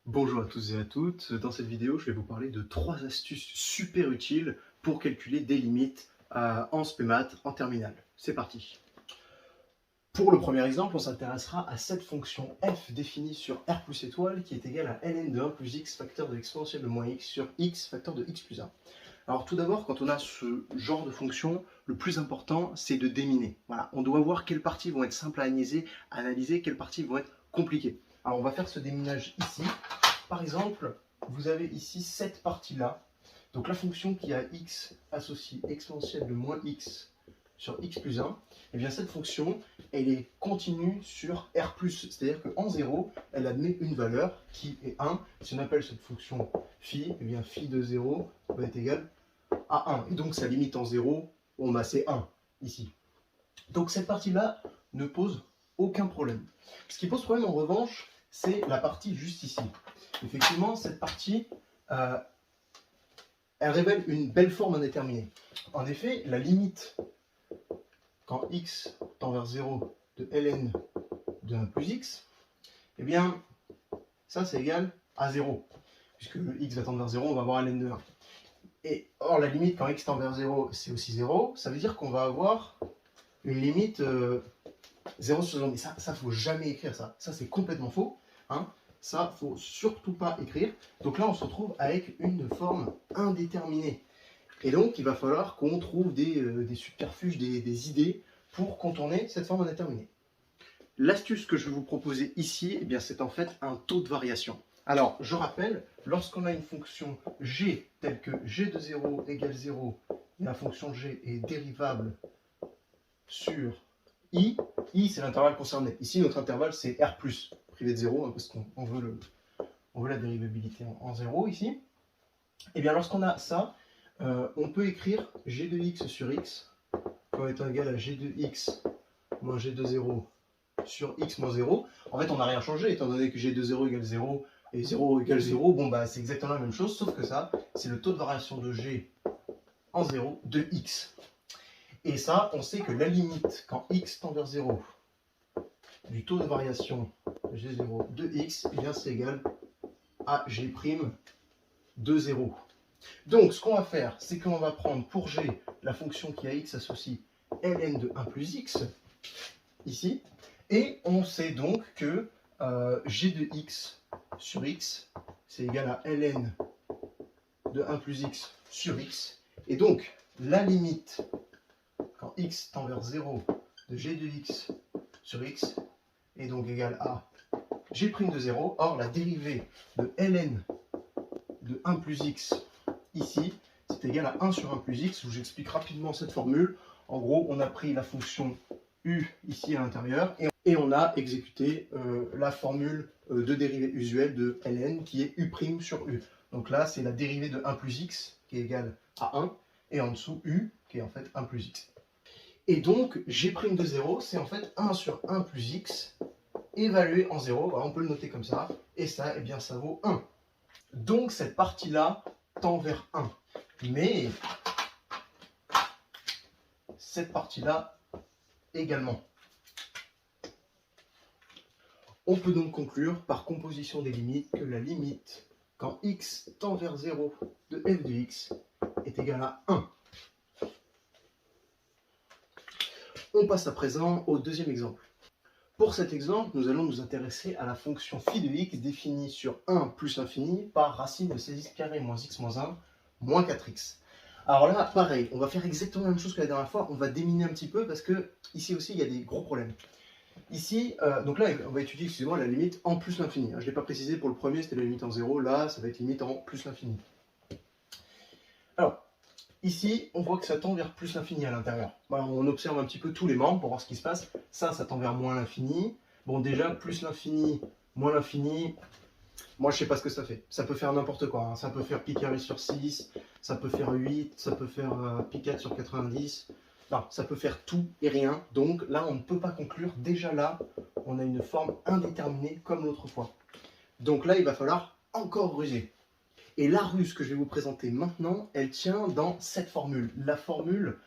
Bonjour à tous et à toutes. Dans cette vidéo, je vais vous parler de 3 astuces super utiles pour calculer des limites en spé en terminale. C'est parti. Pour le premier exemple, on s'intéressera à cette fonction f définie sur r plus étoile qui est égale à ln de 1 plus x facteur de l'exponentielle de moins x sur x facteur de x plus 1. Alors tout d'abord, quand on a ce genre de fonction, le plus important, c'est de déminer. Voilà, on doit voir quelles parties vont être simples à analyser, quelles parties vont être compliquées. Alors on va faire ce déminage ici. Par exemple, vous avez ici cette partie-là. Donc la fonction qui a x associée exponentielle de moins x sur x plus 1, et bien cette fonction, elle est continue sur r+. C'est-à-dire qu'en 0, elle admet une valeur qui est 1. Si on appelle cette fonction phi, et bien phi de 0 va être égal à 1. Et donc sa limite en 0, c'est 1 ici. Donc cette partie-là ne pose aucun problème. Ce qui pose problème en revanche, c'est la partie juste ici. Effectivement, cette partie, elle révèle une belle forme indéterminée. En effet, la limite, quand x tend vers 0 de ln de 1 plus x, eh bien, ça c'est égal à 0. Puisque le x va tendre vers 0, on va avoir ln de 1. Et or, la limite, quand x tend vers 0, c'est aussi 0. Ça veut dire qu'on va avoir une limite 0 sur 0. Mais ça, il ne faut jamais écrire ça. Ça, c'est complètement faux. Hein. Ça, il ne faut surtout pas écrire. Donc là, on se retrouve avec une forme indéterminée. Et donc, il va falloir qu'on trouve des subterfuges, des idées pour contourner cette forme indéterminée. L'astuce que je vais vous proposer ici, eh bien, c'est en fait un taux de variation. Alors, je rappelle, lorsqu'on a une fonction g telle que g de 0 égale 0, et la fonction g est dérivable sur i c'est l'intervalle concerné. Ici, notre intervalle, c'est r+, privé de 0, hein, parce qu'on veut, la dérivabilité en 0 ici. Et bien, lorsqu'on a ça, on peut écrire g de x sur x comme étant égal à g de x moins g de 0 sur x moins 0. En fait, on n'a rien changé, étant donné que g de 0 égale 0 et 0 égale 0, bon, bah, c'est exactement la même chose, sauf que ça, c'est le taux de variation de g en 0 de x. Et ça, on sait que la limite, quand x tend vers 0, du taux de variation g0 de x, eh bien c'est égal à g' de 0. Donc, ce qu'on va faire, c'est qu'on va prendre pour g la fonction qui a x associe ln de 1 plus x, ici, et on sait donc que g de x sur x, c'est égal à ln de 1 plus x sur x, et donc la limite quand x tend vers 0 de g de x sur x est donc égale à g' de 0. Or, la dérivée de ln de 1 plus x ici, c'est égal à 1 sur 1 plus x, où j'explique rapidement cette formule. En gros, on a pris la fonction u ici à l'intérieur et on a exécuté la formule de dérivée usuelle de ln qui est u' sur u. Donc là, c'est la dérivée de 1 plus x qui est égale à 1 et en dessous u qui est en fait 1 plus x. Et donc, g' de 0, c'est en fait 1 sur 1 plus x évalué en 0. Alors, on peut le noter comme ça. Et ça, eh bien, ça vaut 1. Donc, cette partie-là tend vers 1. Mais cette partie-là également. On peut donc conclure par composition des limites que la limite quand x tend vers 0 de f de x est égale à 1. On passe à présent au deuxième exemple. Pour cet exemple, nous allons nous intéresser à la fonction phi de x définie sur 1 plus l'infini par racine de 16x carré moins x moins 1 moins 4x. Alors là, pareil, on va faire exactement la même chose que la dernière fois, on va déminer un petit peu parce que ici aussi il y a des gros problèmes. Ici, donc là, on va étudier, excusez-moi, la limite en plus l'infini. Je ne l'ai pas précisé pour le premier, c'était la limite en 0, là, ça va être limite en plus l'infini. Alors, ici, on voit que ça tend vers plus l'infini à l'intérieur. Voilà, on observe un petit peu tous les membres pour voir ce qui se passe. Ça tend vers moins l'infini. Bon, déjà, plus l'infini, moins l'infini, moi, je sais pas ce que ça fait. Ça peut faire n'importe quoi. Hein. Ça peut faire pi carré sur 6, ça peut faire 8, ça peut faire pi 4 sur 90. Non, ça peut faire tout et rien. Donc là, on ne peut pas conclure. Déjà là, on a une forme indéterminée comme l'autre fois. Donc là, il va falloir encore ruser. Et la ruse que je vais vous présenter maintenant, elle tient dans cette formule. La formule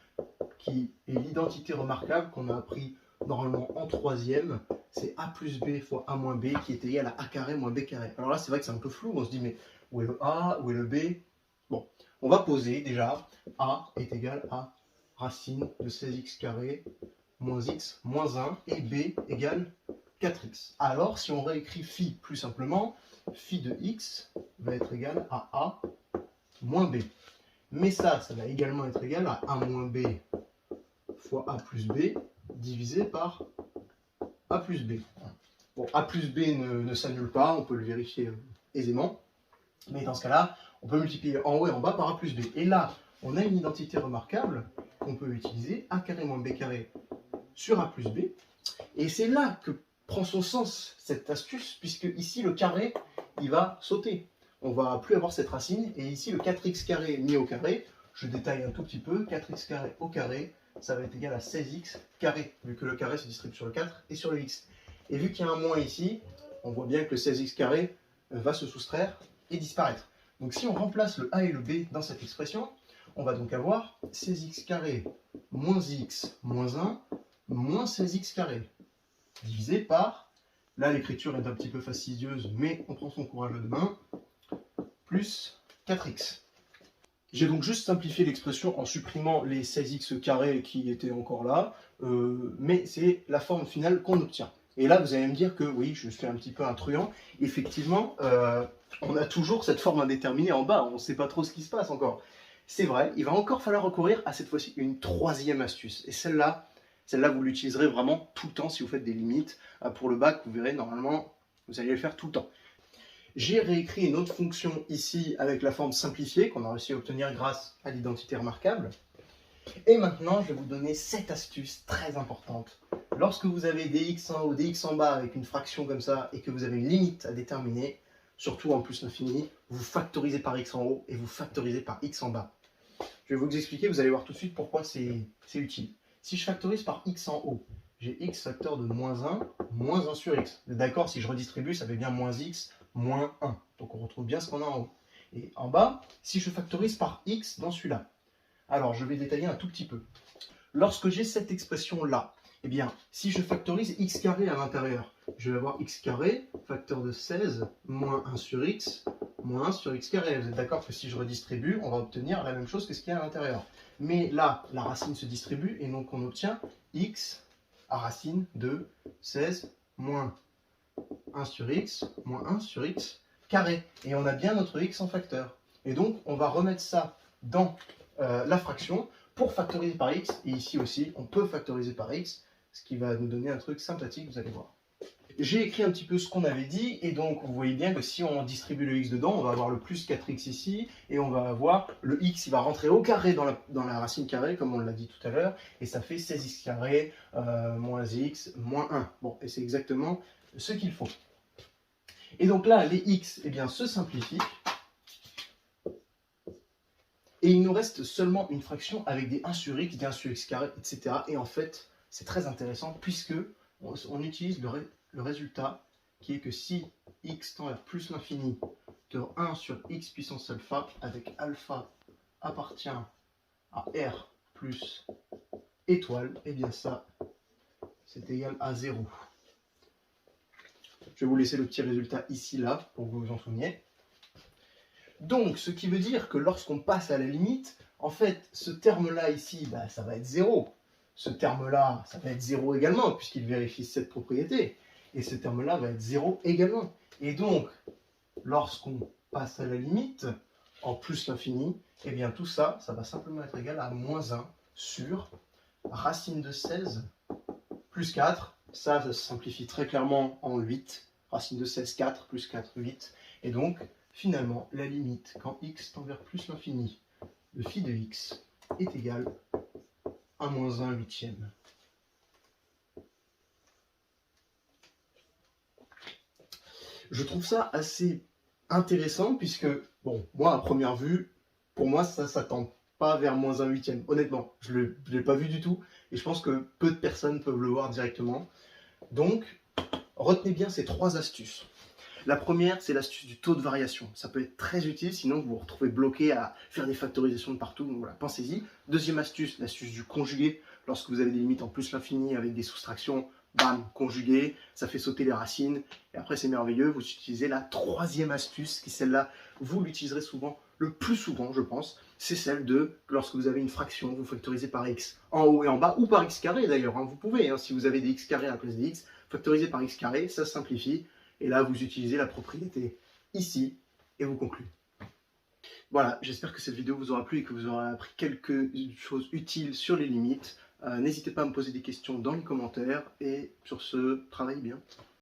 qui est l'identité remarquable qu'on a appris normalement en troisième, c'est a plus b fois a moins b qui est égal à a carré moins b carré. Alors là, c'est vrai que c'est un peu flou, on se dit mais où est le a, où est le b? Bon, on va poser déjà, a est égal à racine de 16x carré moins x moins 1 et b égale 4x. Alors, si on réécrit phi plus simplement, phi de x va être égal à a moins b. Mais ça va également être égal à a moins b fois a plus b divisé par a plus b. Bon, a plus b ne s'annule pas, on peut le vérifier aisément. Mais dans ce cas-là, on peut multiplier en haut et en bas par a plus b. Et là, on a une identité remarquable qu'on peut utiliser, a carré moins b carré sur a plus b. Et c'est là que prend son sens cette astuce, puisque ici le carré, il va sauter. On va plus avoir cette racine, et ici le 4x carré mis au carré, je détaille un tout petit peu, 4x carré au carré, ça va être égal à 16x carré, vu que le carré se distribue sur le 4 et sur le x. Et vu qu'il y a un moins ici, on voit bien que le 16x carré va se soustraire et disparaître. Donc si on remplace le a et le b dans cette expression, on va donc avoir 16x carré moins x moins 1 moins 16x carré, divisé par, là l'écriture est un petit peu fastidieuse, mais on prend son courage à deux mains, plus 4x. J'ai donc juste simplifié l'expression en supprimant les 16x carré qui étaient encore là, mais c'est la forme finale qu'on obtient. Et là, vous allez me dire que oui, je suis un petit peu un truand. Effectivement, on a toujours cette forme indéterminée en bas, on ne sait pas trop ce qui se passe encore. C'est vrai, il va encore falloir recourir à cette fois-ci une troisième astuce. Et celle-là, vous l'utiliserez vraiment tout le temps si vous faites des limites. Pour le bac, vous verrez, normalement, vous allez le faire tout le temps. J'ai réécrit une autre fonction ici avec la forme simplifiée qu'on a réussi à obtenir grâce à l'identité remarquable. Et maintenant, je vais vous donner cette astuce très importante. Lorsque vous avez des x en haut, des x en bas avec une fraction comme ça et que vous avez une limite à déterminer, surtout en plus l'infini, vous factorisez par x en haut et vous factorisez par x en bas. Je vais vous expliquer, vous allez voir tout de suite pourquoi c'est utile. Si je factorise par x en haut, j'ai x facteur de moins 1 sur x. D'accord, si je redistribue, ça fait bien moins x moins 1. Donc on retrouve bien ce qu'on a en haut. Et en bas, si je factorise par x dans celui-là, alors je vais détailler un tout petit peu. Lorsque j'ai cette expression-là, eh bien, si je factorise x carré à l'intérieur, je vais avoir x carré, facteur de 16, moins 1 sur x, moins 1 sur x carré. Vous êtes d'accord que si je redistribue, on va obtenir la même chose que ce qu'il y a à l'intérieur. Mais là, la racine se distribue et donc on obtient x à racine de 16 moins 1 sur x moins 1 sur x carré. Et on a bien notre x en facteur. Et donc, on va remettre ça dans la fraction pour factoriser par x. Et ici aussi, on peut factoriser par x, ce qui va nous donner un truc sympathique, vous allez voir. J'ai écrit un petit peu ce qu'on avait dit, et donc vous voyez bien que si on distribue le x dedans, on va avoir le plus 4x ici, et on va avoir le x, il va rentrer au carré dans la racine carrée, comme on l'a dit tout à l'heure, et ça fait 16x carré moins x moins 1. Bon, et c'est exactement ce qu'il faut. Et donc là, les x eh bien, se simplifient, et il nous reste seulement une fraction avec des 1 sur x, des 1 sur x carré, etc. Et en fait, c'est très intéressant, puisque on utilise le résultat qui est que si x tend vers plus l'infini de 1 sur x puissance alpha, avec alpha appartient à r plus étoile, et bien ça, c'est égal à 0. Je vais vous laisser le petit résultat ici, là, pour que vous vous en souveniez. Donc, ce qui veut dire que lorsqu'on passe à la limite, en fait, ce terme-là ici, bah, ça va être 0. Ce terme-là, ça va être 0 également, puisqu'il vérifie cette propriété. Et ce terme-là va être 0 également. Et donc, lorsqu'on passe à la limite, en plus l'infini, eh bien tout ça, ça va simplement être égal à moins 1 sur racine de 16 plus 4. Ça se simplifie très clairement en 8. Racine de 16, 4, plus 4, 8. Et donc, finalement, la limite, quand x tend vers plus l'infini, de phi de x est égal à moins 1 huitième. Je trouve ça assez intéressant puisque, bon, moi, à première vue, pour moi, ça tend pas vers moins 1 huitième. Honnêtement, je ne l'ai pas vu du tout et je pense que peu de personnes peuvent le voir directement. Donc, retenez bien ces trois astuces. La première, c'est l'astuce du taux de variation. Ça peut être très utile, sinon vous vous retrouvez bloqué à faire des factorisations de partout. Donc voilà, pensez-y. Deuxième astuce, l'astuce du conjugué. lorsque vous avez des limites en plus l'infini avec des soustractions, bam, conjuguées, ça fait sauter les racines. Et après, c'est merveilleux, vous utilisez la troisième astuce, qui celle-là, vous l'utiliserez souvent, le plus souvent, je pense, c'est celle de, lorsque vous avez une fraction, vous factorisez par x, en haut et en bas, ou par x carré d'ailleurs, hein, vous pouvez, hein, si vous avez des x carrés à la place des x, factoriser par x carré, ça simplifie, et là, vous utilisez la propriété ici, et vous concluez. Voilà, j'espère que cette vidéo vous aura plu et que vous aurez appris quelques choses utiles sur les limites. N'hésitez pas à me poser des questions dans les commentaires, et sur ce, travaillez bien.